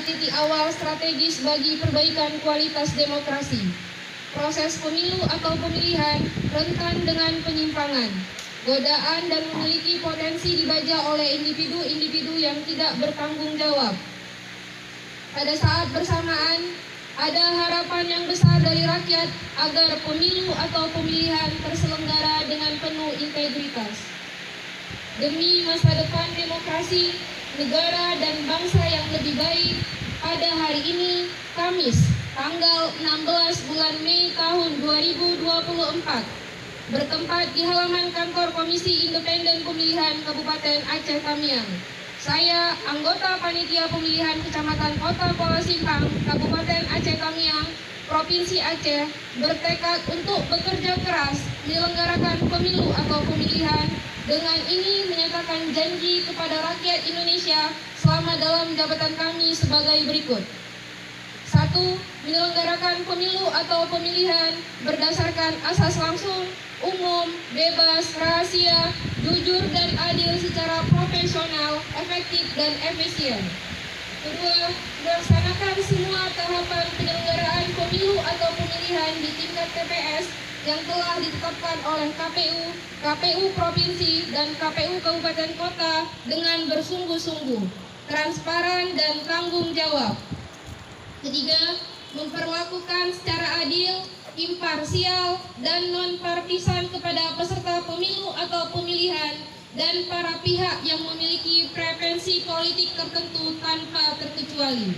titik awal strategis bagi perbaikan kualitas demokrasi. Proses pemilu atau pemilihan rentan dengan penyimpangan, godaan, dan memiliki potensi dibaca oleh individu-individu yang tidak bertanggung jawab. Pada saat bersamaan, ada harapan yang besar dari rakyat agar pemilu atau pemilihan terselenggara dengan penuh integritas. Demi masa depan demokrasi, negara, dan bangsa yang lebih baik, pada hari ini, Kamis, tanggal 16 bulan Mei tahun 2024, bertempat di halaman kantor Komisi Independen Pemilihan Kabupaten Aceh Tamiang. Saya, anggota Panitia Pemilihan Kecamatan Kota Kuala Simpang, Kabupaten Aceh Tamiang, Provinsi Aceh, bertekad untuk bekerja keras menyelenggarakan pemilu atau pemilihan. Dengan ini menyatakan janji kepada rakyat Indonesia selama dalam jabatan kami sebagai berikut. 1. Menyelenggarakan pemilu atau pemilihan berdasarkan asas langsung, umum, bebas, rahasia, jujur, dan adil secara profesional, efektif, dan efisien. 2. Melaksanakan semua tahapan penyelenggaraan pemilu atau pemilihan di tingkat TPS yang telah ditetapkan oleh KPU, KPU Provinsi, dan KPU Kabupaten Kota dengan bersungguh-sungguh, transparan, dan tanggung jawab. 3. Memperlakukan secara adil, imparsial, dan non-partisan kepada peserta pemilu atau pemilihan dan para pihak yang memiliki preferensi politik tertentu tanpa terkecuali.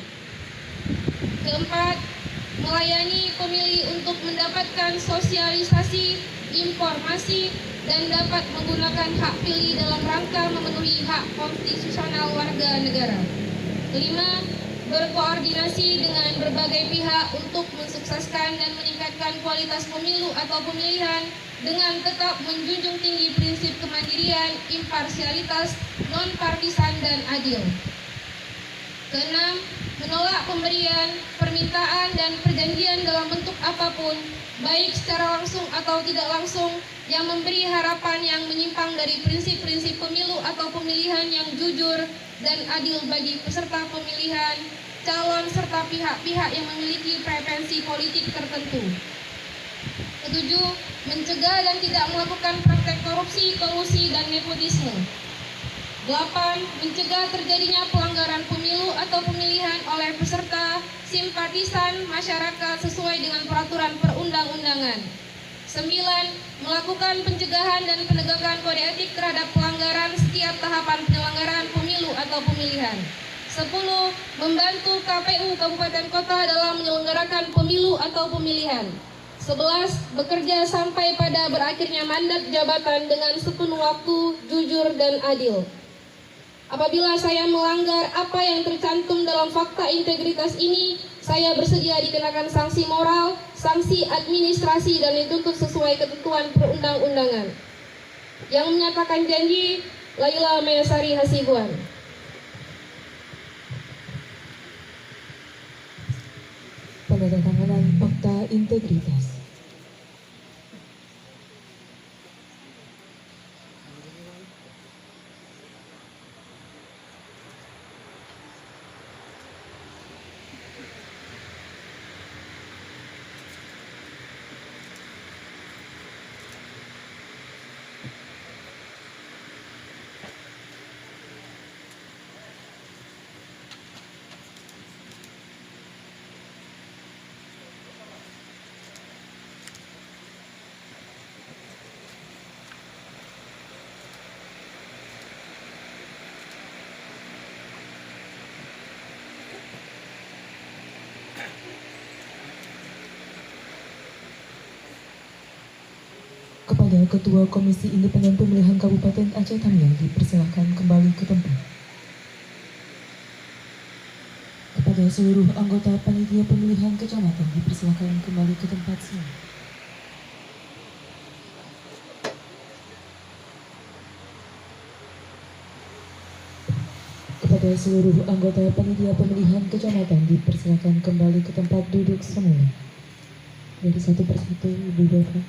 4. Melayani pemilih untuk mendapatkan sosialisasi, informasi, dan dapat menggunakan hak pilih dalam rangka memenuhi hak konstitusional warga negara. 5. Berkoordinasi dengan berbagai pihak untuk mensukseskan dan meningkatkan kualitas pemilu atau pemilihan dengan tetap menjunjung tinggi prinsip kemandirian, imparsialitas, non-partisan, dan adil. 6. Menolak pemberian, permintaan, dan perjanjian dalam bentuk apapun, baik secara langsung atau tidak langsung, yang memberi harapan yang menyimpang dari prinsip-prinsip pemilu atau pemilihan yang jujur dan adil bagi peserta pemilihan, calon, serta pihak-pihak yang memiliki preferensi politik tertentu. 7. Mencegah dan tidak melakukan praktek korupsi, kolusi, dan nepotisme. 8. Mencegah terjadinya pelanggaran pemilu atau pemilihan oleh peserta, simpatisan, masyarakat sesuai dengan peraturan perundang-undangan. 9. Melakukan pencegahan dan penegakan kode etik terhadap pelanggaran setiap tahapan penyelenggaraan pemilu atau pemilihan. 10. Membantu KPU Kabupaten Kota dalam menyelenggarakan pemilu atau pemilihan. 11. Bekerja sampai pada berakhirnya mandat jabatan dengan sepenuh waktu, jujur, dan adil. Apabila saya melanggar apa yang tercantum dalam fakta integritas ini, saya bersedia dikenakan sanksi moral, sanksi administrasi, dan dituntut sesuai ketentuan perundang-undangan. Yang menyatakan janji, Laila Mayasari Hasibuan. Penandatanganan fakta integritas. Kepada Ketua Komisi Independen Pemilihan Kabupaten Aceh Tamiang dipersilakan kembali ke tempat. Kepada seluruh anggota Panitia Pemilihan Kecamatan dipersilakan kembali ke tempat semua. Kepada seluruh anggota Panitia Pemilihan Kecamatan dipersilakan kembali ke tempat duduk semula. Dari satu persatu, Ibu Bapak.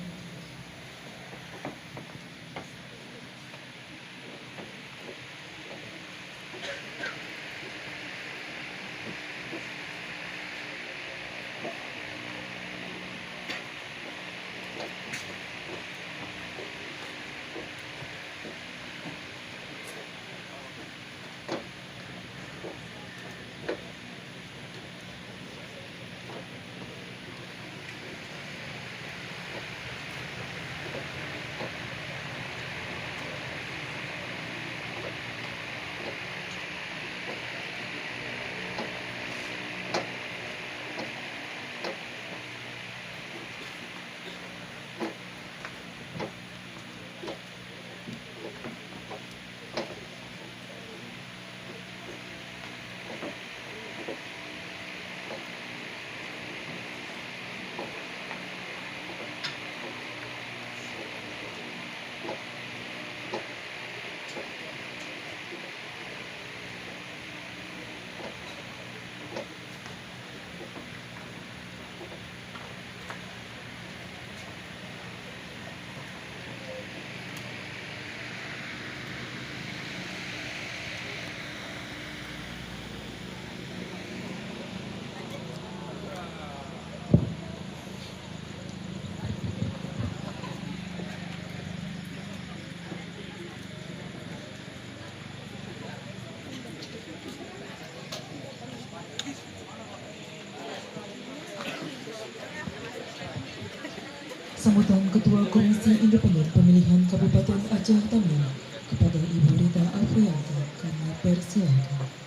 Sambutan Ketua Komisi Independen Pemilihan Kabupaten Aceh Tamiang kepada Ibu Rita Afrianti, kami persilakan.